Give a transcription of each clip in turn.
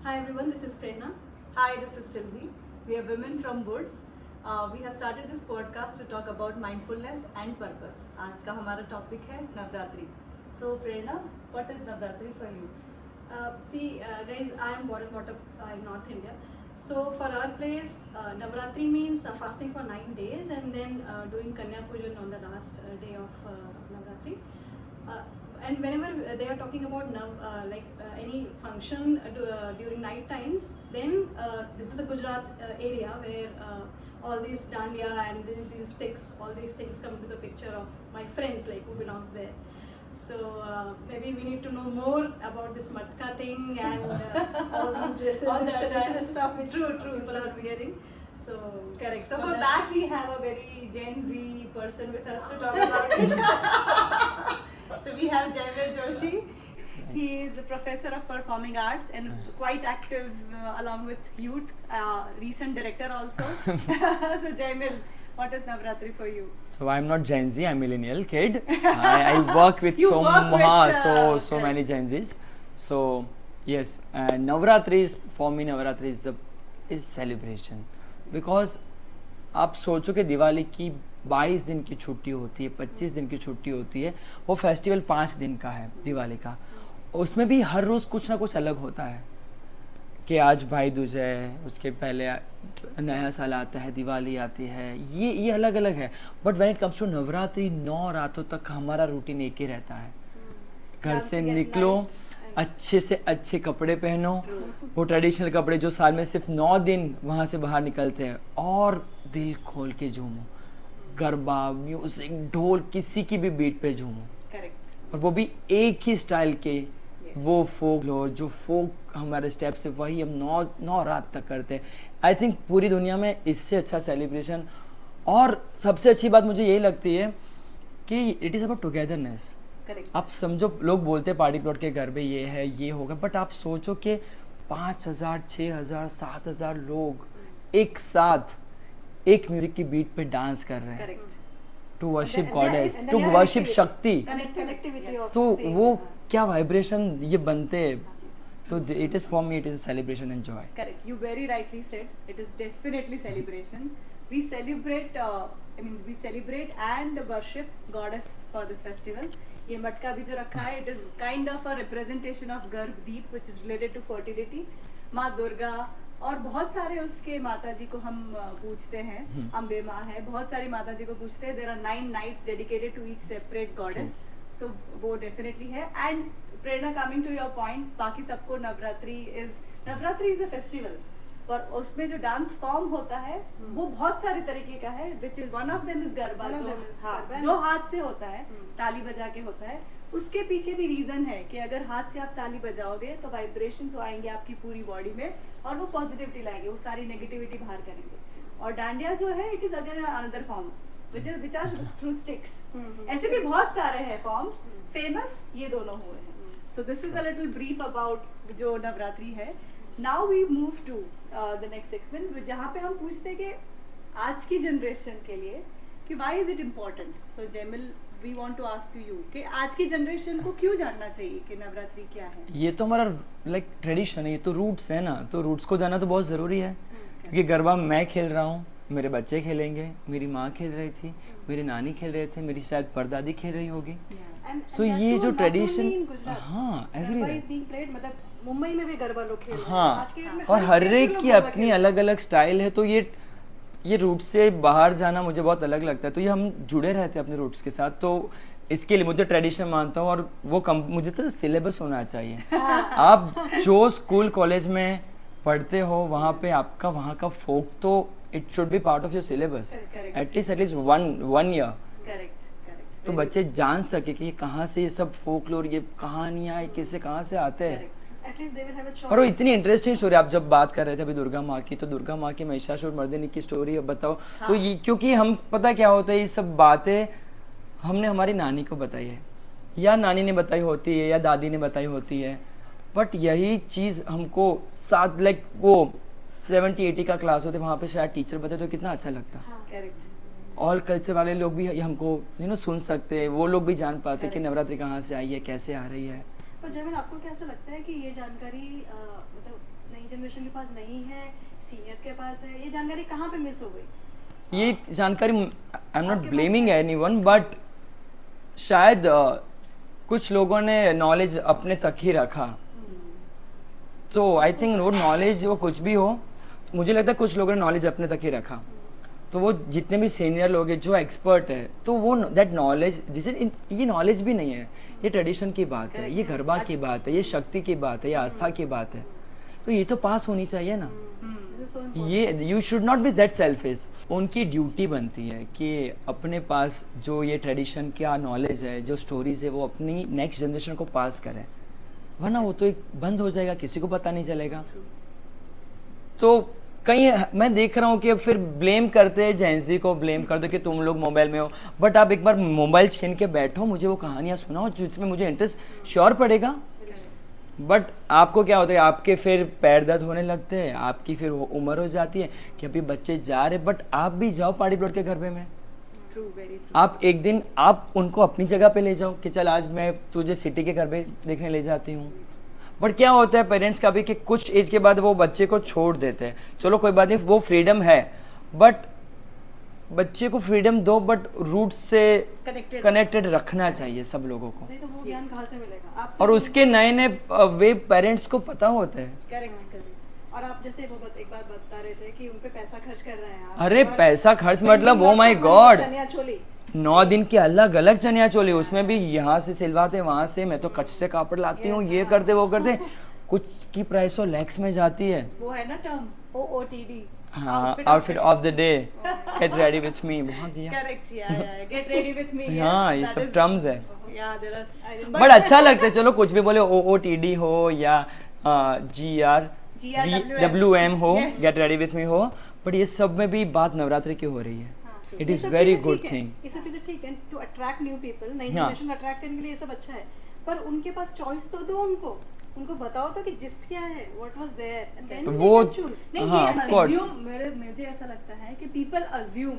Hi everyone, this is Prerna. Hi, this is Sylvie. We are women from Woods. We have started this podcast to talk about mindfulness and purpose. आज का हमारा topic है Navratri. So Prerna, what is Navratri for you? Guys, I am born and brought up in North India. So for our place, Navratri means fasting for 9 days and then doing Kanya Pujan on the last day of Navratri. And whenever they are talking about any function during night times, then this is the Gujarat area where all these dandiya and these sticks, all these things come to the picture of my friends like who belong there. So maybe we need to know more about this matka thing and all these dresses, All this that, traditional stuff which true. people are wearing. So Correct. So for that we have a very Gen Z person with us to talk about it. So we have Jaimil Joshi. He is a professor of performing arts and quite active along with youth, recent director also. So Jaimil, what is Navratri for you? So I'm not Gen Z, I'm millennial kid. I work with You work with, so many Gen Zs. So yes, and Navratri is for me. Navratri is celebration because आप सोचो कि दिवाली की 22 दिन की छुट्टी होती है, 25 दिन की छुट्टी होती है, वो फेस्टिवल 5 दिन का है दिवाली का. उसमें भी हर रोज़ कुछ ना कुछ अलग होता है कि आज भाई दूज है, उसके पहले नया साल आता है, दिवाली आती है, ये अलग अलग है. But when it comes to Navratri 9 रातों तक हमारा रूटीन एक ही रहता है. घर से निकलो, अच्छे से अच्छे कपड़े पहनो, वो ट्रेडिशनल कपड़े जो साल में सिर्फ 9 दिन वहाँ से बाहर निकलते हैं, और दिल खोल के झूमो, गरबा, म्यूजिक, ढोल, किसी की भी बीट पे झूमो. और वो भी एक ही स्टाइल के, वो फोक लो, जो फोक हमारे स्टेप्स है वही हम 9 रात तक करते हैं. आई थिंक पूरी दुनिया में इससे अच्छा सेलिब्रेशन. और सबसे अच्छी बात मुझे यही लगती है कि इट इज़ अबाउट टुगेदरनेस. आप समझो, लोग बोलते हैं पार्टी प्लॉट के घर पे ये है, ये होगा, बट आप सोचो कि 5,000, 6,000, 7,000 लोग एक साथ एक म्यूजिक की बीट पे डांस कर रहे हैं to worship goddess, to worship Shakti. तो वो क्या वाइब्रेशन ये बनते हैं. So it is for me, it is a celebration and joy. Correct. You very rightly said. It is definitely celebration. We celebrate. We celebrate and worship goddess for this festival. ये मटका भी जो रखा है, it is kind of a representation of Garbdeep, which is related to fertility. माँ दुर्गा और बहुत सारे उसके माता जी को हम पूछते हैं. अम्बे माँ है, बहुत सारी माता जी को पूछते हैं. There are 9 nights dedicated to each separate goddess. So वो definitely है. And Prerna, coming to your point, बाकी सबको नवरात्रि is a festival. पर उसमें जो डांस फॉर्म होता है वो बहुत सारे तरीके का है, which is one of them is garba, जो हाथ से होता है, ताली बजा के होता है. उसके पीछे भी रीजन है कि अगर हाथ से आप ताली बजाओगे तो वाइब्रेशंस आएंगे आपकी पूरी बॉडी में और वो पॉजिटिविटी लाएंगे, वो सारी नेगेटिविटी बाहर करेंगे. और डांडिया जो है, it is again another form which are through sticks. ऐसे भी बहुत सारे हैं फॉर्म्स. फेमस ये दोनों हुए हैं. So this is a little brief about जो नवरात्रि है. Now we move to the next segment, जहाँ पे हम पूछते हैं कि आज की जनरेशन के लिए कि why is it important? So Jaimil, we want to ask you कि आज की जनरेशन को क्यों जानना चाहिए कि नवरात्रि क्या है? ये तो हमारा लाइक ट्रेडिशन है, ये तो रूट्स है ना, तो रूट्स को जानना तो बहुत ज़रूरी है. क्योंकि गरबा मैं खेल रहा हूँ, मेरे बच्चे खेलेंगे, मेरी माँ खेल रही थी, मेरी नानी खेल रहे थे, मेरी शायद परदादी खेल रही होगी. सो ये जो ट्रेडिशन, हाँ, मतलब मुंबई में भी गरबा लोग खेल रहे हैं. हाँ, आज के डेट में और हर एक की अपनी अलग अलग स्टाइल है. तो ये रूट से बाहर जाना मुझे बहुत अलग लगता है. तो ये हम जुड़े रहते हैं अपने रूट्स के साथ. तो इसके लिए मुझे ट्रेडिशन मानता हूँ. और वो मुझे तो सिलेबस होना चाहिए. आप जो स्कूल कॉलेज में पढ़ते हो वहाँ पे आपका वहाँ का फोक तो it should be part of your syllabus at least one year. तो बच्चे जान सके कि ये कहाँ से ये सब फोकलोर, ये कहानियाँ किससे कहाँ से आते हैं. और वो इतनी इंटरेस्टिंग स्टोरी. आप जब बात कर रहे थे अभी दुर्गा माँ की, तो दुर्गा माँ की महिषासुर मर्दिनी की स्टोरी बताओ. हाँ. तो ये क्योंकि हम पता क्या होता है, ये सब बातें हमने हमारी नानी को बताई है, या नानी ने बताई होती है, या दादी ने बताई होती है. बट यही चीज़ हमको साथ लाइक वो 70-80 का क्लास होते वहाँ पे शायद टीचर बताए तो कितना अच्छा लगता. ऑल कल्चर वाले लोग भी हमको सुन सकते हैं, वो लोग भी जान पाते कि नवरात्रि कहाँ से आई है, कैसे आ रही है. पर जयमल, आपको क्या ऐसा लगता है कि ये जानकारी मतलब नई जनरेशन के पास नहीं है, सीनियर्स के पास है, ये जानकारी कहाँ पे मिस हो गई? ये जानकारी आई एम नॉट आपके ब्लेमिंग पास है? एनीवन, बट शायद कुछ लोगों ने नॉलेज अपने तक ही रखा। तो आई थिंक वो नॉलेज वो कुछ भी हो, मुझे लगता है कुछ लोगों ने नॉलेज अपने तक ही रखा। तो वो जितने भी सीनियर लोग हैं जो एक्सपर्ट है, तो वो दैट नॉलेज जिसे ये नॉलेज भी नहीं है, ये ट्रेडिशन की बात है, ये गरबा की बात है, ये शक्ति की बात है, ये आस्था की बात है, तो ये तो पास होनी चाहिए ना। This is so important. ये you should not be that selfish. उनकी ड्यूटी बनती है कि अपने पास जो ये ट्रेडिशन का नॉलेज है, जो स्टोरीज है, वो अपनी नेक्स्ट जनरेशन को पास करें, वरना वो तो एक बंद हो जाएगा, किसी को पता नहीं चलेगा। तो कहीं मैं देख रहा हूँ कि अब फिर ब्लेम करते हैं, जेंजी को ब्लेम कर दो कि तुम लोग मोबाइल में हो, बट आप एक बार मोबाइल छीन के बैठो, मुझे वो कहानियाँ सुनाओ जिसमें मुझे इंटरेस्ट श्योर पड़ेगा। बट आपको क्या होता है, आपके फिर पैर दर्द होने लगते हैं, आपकी फिर उम्र हो जाती है कि अभी बच्चे जा रहे, बट आप भी जाओ पार्टी प्लॉट के गरबे में। True, very true. आप एक दिन आप उनको अपनी जगह पे ले जाओ कि चल आज मैं तुझे सिटी के गरबे देखने ले जाती हूँ। बट क्या होता है पेरेंट्स का भी कि कुछ एज के बाद वो बच्चे को छोड़ देते हैं, चलो कोई बात नहीं, वो फ्रीडम है, बट बच्चे को फ्रीडम दो, बट रूट से कनेक्टेड रखना चाहिए सब लोगों को। नहीं तो वो ज्ञान कहाँ से मिलेगा आपसे? और उसके नए नए वे पेरेंट्स को पता होता है। Correct, correct. और आप जैसे वो एक बार बता रहे थे कि उन पे पैसा खर्च कर रहे हैं आप। अरे और पैसा खर्च मतलब spending oh my lots of God, money, chaniya choli. 9 दिन की अलग अलग चनिया चोली, उसमें भी यहाँ से सिलवाते वहां से, मैं तो कच्छ से कापड़ लाती हूँ, ये करते वो करते, कुछ की प्राइस तो लैक्स में जाती है। वो है ना टर्म OOTD। हाँ, outfit of the day, get ready with me, बहुत दिया। करेक्ट, या गेट रेडी विथ मी। हाँ, ये सब टर्म्स है, या देयर आर बट अच्छा लगता है। चलो कुछ भी बोले, OOTD हो या GRWM हो, Yes. Get ready with me हो, बट ये सब में भी बात नवरात्रि की हो रही है। हाँ, इट ये इज सब वेरी चीजें गुड ठीक है, थिंग। ये सब चीजें ठीक है टू अट्रैक्ट न्यू पीपल, नई हाँ। जनरेशन को अट्रैक्ट करने के लिए ये सब अच्छा है, पर उनके पास चॉइस तो दो, उनको बताओ तो कि जिस्ट क्या है, what was there, and then वो चूज। नहीं, हाँ, ये of course. assume, मुझे ऐसा लगता है कि पीपल अज्यूम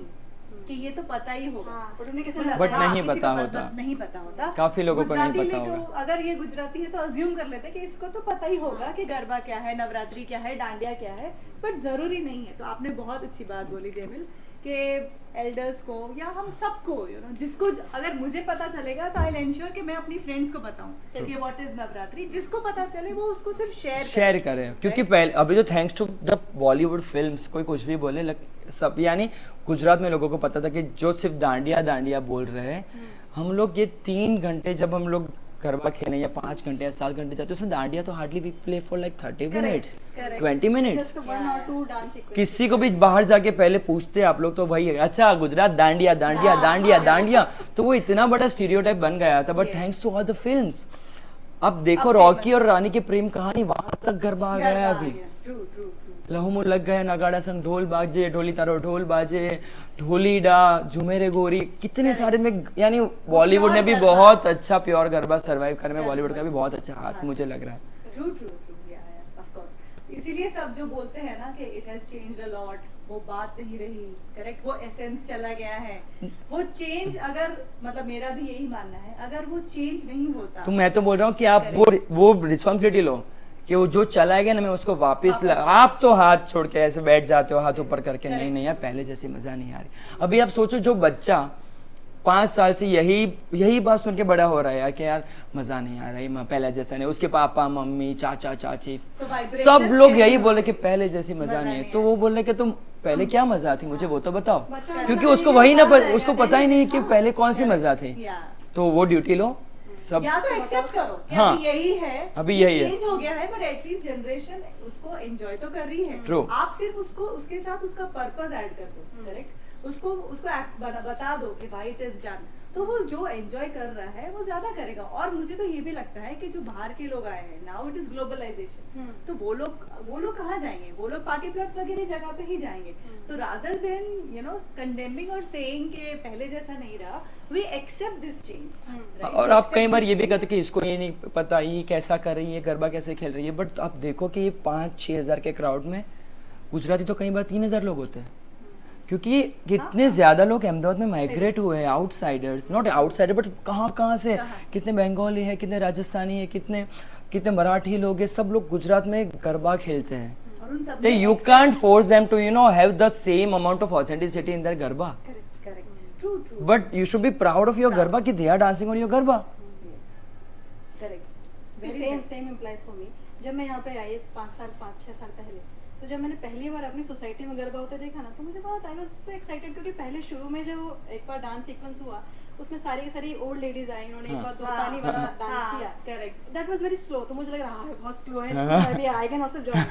कि ये तो पता ही होगा। हाँ, बट उन्हें कैसे मतलब But लगा? नहीं किसी पता को होता। नहीं पता होता। काफी लोगों को नहीं गुजराती पता ले तो होगा। अगर ये गुजराती है तो अज्यूम कर लेते हैं कि इसको तो पता ही होगा कि गरबा क्या है, नवरात्रि क्या है, डांडिया क्या है, बट जरूरी नहीं है। तो आपने बहुत अच्छी बात बोली जेमिल कि एल्डर्स को या हम सबको जिसको अगर मुझे पता चलेगा तो आई विल एंश्योर कि मैं अपनी फ्रेंड्स को बताऊं कि व्हाट इज नवरात्रि, जिसको पता चले वो उसको सिर्फ शेयर करें, क्योंकि पहले अभी तो thanks to the Bollywood films, कोई कुछ भी बोले सब, यानी गुजरात में लोगों को पता था कि जो सिर्फ डांडिया डांडिया बोल रहे हैं, हम लोग ये 3 घंटे जब हम लोग गरबा खेलें या 5 घंटे या 7 घंटे जाते, उसमें डांडिया तो hardly we play for like 30 minutes, 20 minutes. Just 1 or 2 dance sequence. किसी को भी बाहर जाके पहले पूछते आप लोग तो वही है, अच्छा गुजरात डांडिया डांडिया डांडिया डांडिया, तो वो इतना बड़ा स्टीरियोटाइप बन गया था। But thanks to all the films, अब देखो रॉकी और रानी की प्रेम कहानी, वहां तक गरबा आ गया है अभी। लहू लग गए नगाड़ा संग ढोल बाजे, ढोली तारो ढोल बाजे, ढोली डा झुमेरे गोरी, कितने सारे में, यानी बॉलीवुड ने भी बहुत अच्छा प्योर गरबा सर्वाइव करने में बॉलीवुड का भी बहुत अच्छा हाथ मुझे लग रहा है। ट्रू ट्रू ट्रू, या ऑफ कोर्स। इसीलिए सब जो बोलते हैं ना कि it has changed a lot, वो बात नहीं रही, करेक्ट, वो एसेंस चला गया है। वो चेंज अगर मतलब मेरा भी यही मानना है, अगर वो चेंज नहीं होता तो मैं तो बोल रहा हूँ कि आप वो रिस्पॉन्सिबिलिटी लो कि वो जो चला गया ना, मैं उसको वापस आप तो हाथ छोड़ के ऐसे बैठ जाते हो हाथ ऊपर करके, नहीं नहीं यार पहले जैसी मजा नहीं आ रही। अभी आप सोचो जो बच्चा 5 साल से यही बात सुन के बड़ा हो रहा है यार कि यार मजा नहीं आ रही, पहले जैसा नहीं, उसके पापा मम्मी चाचा चाची तो सब लोग यही बोले कि पहले जैसी मजा नहीं है, तो वो बोल रहे कि तुम पहले क्या मजा थी मुझे वो तो बताओ, क्योंकि उसको वही ना उसको पता ही नहीं कि पहले कौन सी मजा थी। तो वो ड्यूटी लो सब, या तो एक्सेप्ट करो कि हाँ, अभी यही है, अभी यही है, चेंज हो गया है, बट एटलीस्ट जनरेशन उसको एंजॉय तो कर रही है। True. आप सिर्फ उसको उसके साथ उसका पर्पस ऐड कर दो, करेक्ट, उसको बता दो कि व्हाई इट इज डन, तो वो जो एंजॉय कर रहा है वो ज्यादा करेगा। और मुझे तो ये भी लगता है कि जो बाहर के लोग आए हैं, नाउ इट इज ग्लोबलाइजेशन, तो वो लोग कहाँ जाएंगे, वो लोग पार्टी प्लॉट्स वगैरह जगह पे ही जाएंगे। तो रादर देन कंडेमिंग और सेइंग कि पहले जैसा नहीं रहा, वी एक्सेप्ट दिस चेंज। और आप कई बार ये भी कहते कि इसको ये नहीं पता ये कैसा कर रही है, गरबा कैसे खेल रही है, बट आप देखो कि ये 5-6 हजार के क्राउड में गुजराती तो कई बार 3000 लोग होते हैं, क्योंकि कितने ज्यादा लोग अहमदाबाद में माइग्रेट हुए हैं, आउटसाइडर्स, नॉट आउटसाइडर बट कहाँ से, कितने बंगाली है, कितने राजस्थानी है, कितने कितने मराठी लोग हैं, सब लोग गुजरात में गरबा खेलते हैं. और उन सब They, में you accent- can't force them to, you know, have the same amount of authenticity in their garba. Correct. True. But you should be proud of your Proud. garba कि they are dancing on your garba. Yes. Correct. Very same correct. Same implies for me. जब मैं यहाँ पे आई 5-6 साल पहले, तो जब मैंने पहली बार अपनी सोसाइटी में गरबा होते देखा ना, तो मुझे बहुत आई वाज सो एक्साइटेड, क्योंकि पहले शुरू में जब एक बार डांस सीक्वेंस हुआ, उसमें सारी की सारी ओल्ड लेडीज आई, उन्होंने एक हाँ. बार दो ताली वाला डांस किया. Correct. That was very slow, तो मुझे लग रहा है बहुत स्लो है, इसको आई कैन आल्सो जॉइन.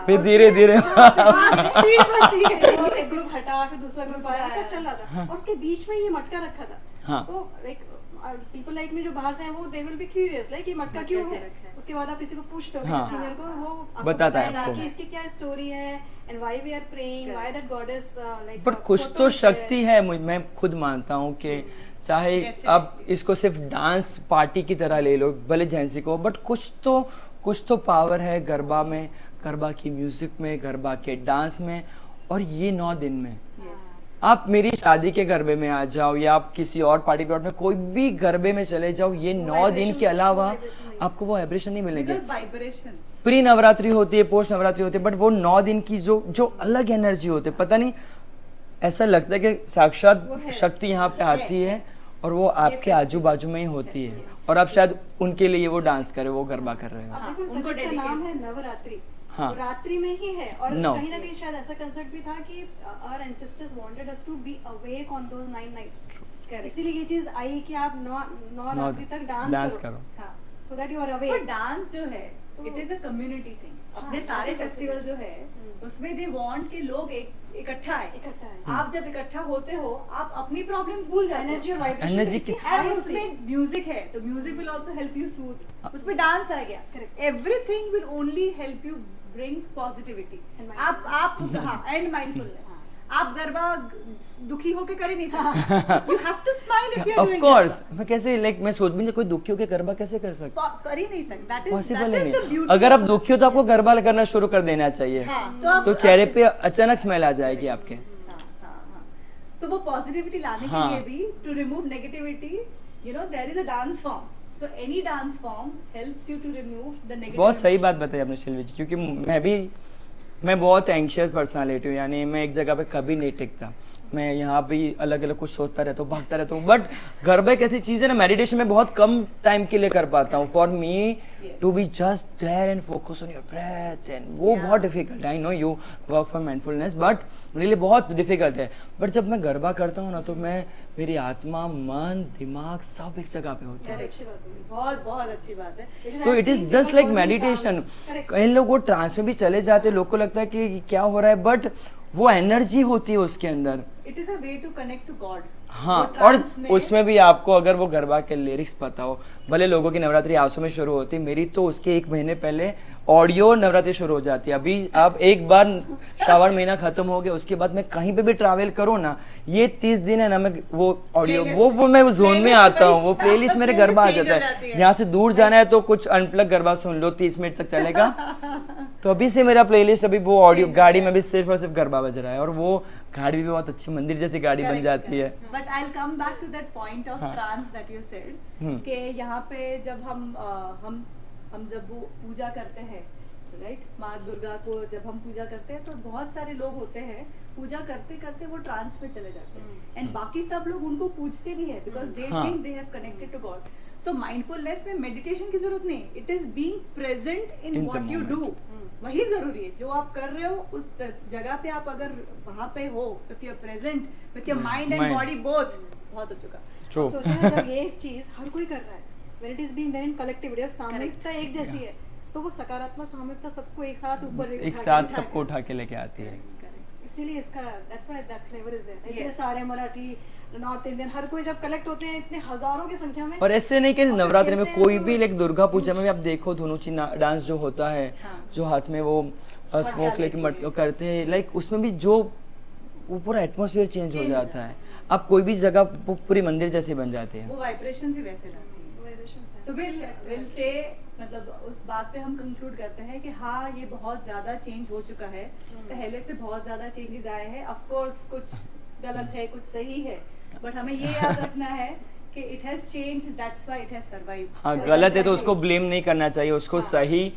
फिर धीरे धीरे Speed बढ़ती है. तो एक ग्रुप हटा, फिर दूसरा ग्रुप आया, सब चल रहा था, और उसके बीच में ये मटका रखा था. हाँ. तो लाइक पीपल लाइक मी जो बाहर से हैं, वो they will be curious like ये मटका क्यों है. रखा है. उसके बाद आप किसी को पूछते हो, हाँ. किसी सीनियर को, वो आपको बताता है बताएगा आपको. कि इसकी क्या स्टोरी है and why we are praying, why that goddess like. पर कुछ तो शक्ति है, मैं खुद मानता हूँ कि चाहे अब इसको सिर्फ डांस पार्टी की तरह ले लो, भले जेंसी को, बट कुछ तो पावर है गरबा में, गरबा की म्यूजिक में, गरबा के डांस में. और ये 9 दिन में आप मेरी शादी के गरबे में आ जाओ या आप किसी और पार्टी प्लॉट में कोई भी गरबे में चले जाओ, ये 9 दिन के अलावा आपको वो वाइब्रेशन नहीं मिलेंगे. Because vibrations. प्री नवरात्रि होती है, पोस्ट नवरात्रि होती है, बट वो 9 दिन की जो अलग एनर्जी होती है, पता नहीं ऐसा लगता है कि साक्षात शक्ति यहाँ पे आती है और वो आपके आजू बाजू में ही होती है, और आप शायद उनके लिए वो डांस करे, वो गरबा कर रहे हो. अब देखो उनको इसका नाम dedicate. है नवरात्रि. हाँ. तो रात्रि में ही है, और No. कहीं ना कहीं शायद ऐसा कंसेप्ट भी था कि our ancestors wanted us to be awake on those 9 nights. Correct. इसीलिए ये चीज आई कि आप 9 रात्रि तक डांस डांस करो. हाँ. so that you are पर awake. डांस जो है, it is a community thing. अपने हाँ, सारे it is a फेस्टिवल जो है, उसमें दे वांट कि लोग इकट्ठा आए. इकट्ठा है. आप जब इकट्ठा होते हो, आप अपनी प्रॉब्लम्स भूल जाते एनर्जी और हो. वाइब्रेशन Energy की- और उसमें म्यूजिक है, तो music will also help you soothe. उसमें डांस आ गया. Correct. Everything will only help you bring positivity. And आप हाँ, एंड माइंडफुलनेस. आप गरबा दुखी होके कर ही नहीं सकते. You have to smile if you are of doing. Course मैं कैसे मैं सोच भी नहीं, कोई दुखी होकर गरबा कैसे कर सकता, कर ही नहीं सकते. That is possible he the नहीं. ब्यूटी. अगर आप दुखी हो तो आपको गरबा करना शुरू कर देना चाहिए. हाँ, तो आप तो चेहरे पे अचानक स्माइल आ जाएगी आपके. हाँ. तो वो पॉजिटिविटी लाने हाँ. के लिए भी, to remove negativity, you know, there is a dance form. So any dance form helps you to remove the negative. बहुत सही बात बताई आपने शिल्वी जी, क्योंकि मैं बहुत एंशियस पर्सनालिटी हूँ, यानी मैं एक जगह पे कभी नहीं टिकता. मैं यहाँ भी अलग अलग कुछ सोचता रहता हूँ, भागता रहता हूँ, बट गरबा एक ऐसी चीज़ है ना, मेडिटेशन में बहुत कम टाइम के लिए कर पाता हूँ. For me to be just there and focus on your breath, and वो बहुत डिफिकल्ट है. I know you work for mindfulness, but really बहुत डिफिकल्ट है. बट जब मैं गरबा करता हूँ ना, तो मेरी आत्मा, मन, दिमाग सब एक जगह पे होता है. बहुत अच्छी बात है. तो it is just like meditation. कई लोग वो ट्रांस में भी चले जाते, लोग को लगता है कि क्या हो रहा है, बट वो एनर्जी होती है उसके अंदर. It is a way to connect to God. हाँ, और उसमें भी आपको अगर वो गरबा के लिरिक्स पता हो, भले लोगों की नवरात्रि आंसू में शुरू होती है, मेरी तो उसके 1 महीने पहले ऑडियो नवरात्रि शुरू हो जाती है. अभी आप एक बार श्रावण महीना खत्म हो गया, उसके बाद मैं कहीं पे भी ट्रैवल करूँ ना, ये 30 दिन है ना, मैं वो ऑडियो वो मैं जोन में आता हूँ. वो प्लेलिस्ट मेरे गरबा आ जाता है. यहाँ से दूर जाना है तो कुछ अनप्लग गरबा सुन लो, 30 मिनट तक चलेगा. तो अभी से मेरा प्लेलिस्ट, अभी वो ऑडियो गाड़ी में भी सिर्फ और सिर्फ गरबा बज रहा है, और वो गाड़ी भी बहुत अच्छी मंदिर जैसी गाड़ी बन जाती है. But I will come back to that point of trance that you said, कि यहाँ पे जब हम जब वो पूजा करते हैं, राइट, माँ दुर्गा को जब हम पूजा करते हैं, तो बहुत सारे लोग होते हैं पूजा करते करते वो ट्रांस में चले जाते हैं, एंड बाकी सब लोग उनको पूजते भी है, because they think they have connected to God. So mindfulness में मेडिटेशन की जरूरत नहीं, it is being present in what you do. वही जरूरी है जो आप कर रहे हो, उस जगह पे आप अगर वहां पे हो, if you are present with your mind and body both, बहुत हो चुका. True. सोचो ना, जब ये चीज हर कोई कर रहा है, when it is being done in collectivity, अब सामूहिकता एक जैसी है, तो वो सकारात्मक सामूहिकता सबको एक साथ ऊपर एक साथ सबको उठा के लेके आती है. इसीलिए इसका that's why that flavor is there. इसलिए Yes. सारे मराठी, नॉर्थ इंडियन, हर कोई जब कलेक्ट होते हैं इतने हजारों की संख्या में. और ऐसे नहीं कि नवरात्रि में खेलते हैं कोई तो भी, लाइक it's दुर्गा पूजा में भी आप देखो, धनुची डांस जो होता है, जो हाथ में वो स्मोक लेके मटको करते हैं, लाइक उसमें भी जो वो पूरा एटमॉस्फेयर चेंज हो जाता है. आप कोई भी जगह पूरी मंदिर जैसी बन जाती है. वो वाइब्रेशंस ही वैसे लाती है. सो विल से, मतलब उस बात पे हम कंक्लूड करते हैं कि हाँ, ये बहुत ज्यादा चेंज हो चुका है. पहले से बहुत ज्यादा चेंजेस आए हैं. ऑफ कोर्स कुछ गलत है, कुछ सही है, बट हमें ये याद रखना है कि it has changed, that's why it has survived. हाँ गलत है तो उसको ब्लेम नहीं करना चाहिए, उसको हाँ। सही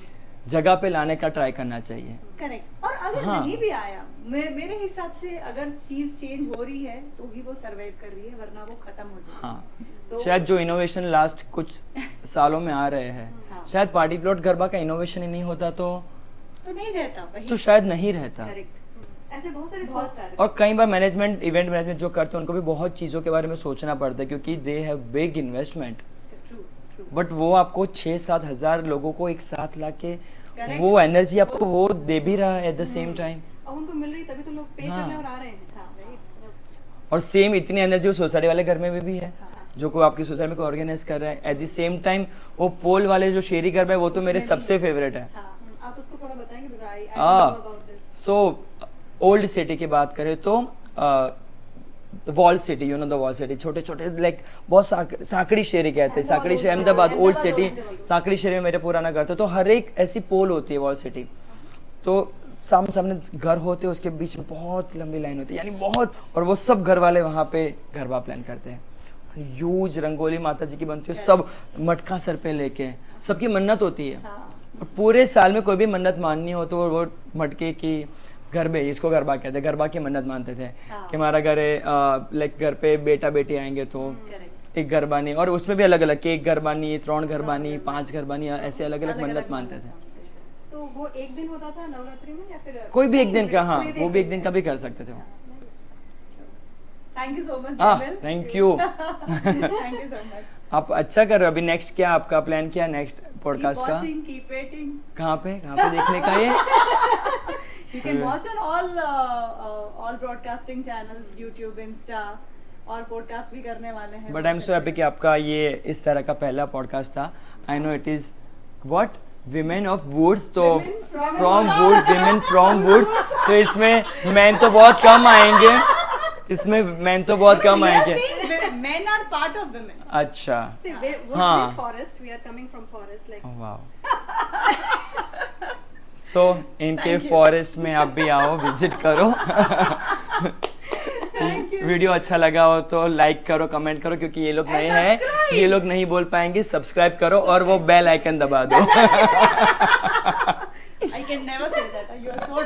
जगह पे लाने का ट्राई करना चाहिए. करेक्ट. और अगर हाँ। नहीं भी आया, मेरे हिसाब से अगर चीज चेंज हो रही है तो ही वो सरवाइव कर रही है, वरना वो खत्म हो जाएगी. हाँ तो शायद जो इनोवेशन लास्ट कुछ सालों में आ रहे हैं, हाँ। शायद पार्टी प्लॉट गरबा का इनोवेशन ही नहीं होता तो नहीं रहता वही. तो शायद नहीं रहता. करेक्ट. ऐसे बहुत सारे बहुत folks सारे. और कई बार मैनेजमेंट इवेंट मैनेजमेंट जो करते हैं उनको भी बहुत चीज़ों के बारे में सोचना पड़ता है क्योंकि they have big investment, true true. But वो आपको 6-7 हजार लोगों को एक साथ ला के Correct. वो एनर्जी आपको वो दे भी रहा है एट द सेम टाइम. अब उनको मिल रही तभी तो लोग पे हाँ। करने और आ रहे हैं. हाँ, right. और सेम इतनी एनर्जी उस सोसाइटी वाले घर में भी है हाँ. जो कोई आपकी सोसाइटी में ऑर्गेनाइज कर रहा है. एट द सेम टाइम वो पोल वाले जो शेरी गरबा है वो तो मेरे उसमें भी सबसे फेवरेट है. हाँ. आप उसको थोड़ा बताएंगे because I हाँ. don't know about this. So old city की बात करें तो wall city, you know the wall city, छोटे छोटे लाइक बहुत साकड़ी शेरी कहते हैं. साकड़ी शहर अहमदाबाद ओल्ड सिटी, साकड़ी शेरी में मेरे पुराना घर था. तो हर एक ऐसी पोल होती है वॉल सिटी, तो सामने सामने घर होते हैं, उसके बीच में बहुत लंबी लाइन होती है यानी बहुत, और वो सब घर वाले वहाँ पे गरबा प्लान करते हैं. ह्यूज रंगोली माता जी की बनती है, सब मटका सर पे लेके, सबकी मन्नत होती है. हाँ. और पूरे साल में कोई भी मन्नत माननी हो तो वो मटके की गरबे, इसको गरबा कहते हैं, गरबा की मन्नत मानते थे हाँ. कि हमारा घर है लाइक घर पे बेटा बेटी आएंगे तो करेक्ट. एक गरबानी, और उसमें भी अलग अलग कि एक गरबानी, 3 गरबानी, 5 गरबानी, ऐसे अलग अलग मन्नत मानते थे. तो वो एक दिन होता था नवरात्रि में या फिर कोई भी एक दिन का, हाँ कोई भी वो एक भी एक दिन दिन का भी कर सकते थे. Thank you so much. Thank you. Thank you so much. आप अच्छा कर रहे हो. अभी नेक्स्ट क्या आपका प्लान, क्या नेक्स्ट पॉडकास्ट का, कीप वेटिंग. कहाँ पे देखने का ये? You can watch on all broadcasting channels, YouTube, Insta, और पॉडकास्ट भी करने वाले हैं. But I am so happy कि आपका ये इस तरह का पहला पॉडकास्ट था. I know it is what women of woods, तो Women from wood, women from woods, तो इसमें मैन तो बहुत कम आएंगे, इसमें मैन तो बहुत कम आएंगे. Men are part of women. अच्छा. See, we हाँ. forest. We are coming from forest. Like wow. So इनके फॉरेस्ट में आप भी आओ, विजिट करो. वीडियो अच्छा लगा हो तो लाइक करो, कमेंट करो, क्योंकि ये लोग नए हैं, ये लोग नहीं बोल पाएंगे. सब्सक्राइब करो और वो बेल आइकन दबा दो. I can never say that. You are so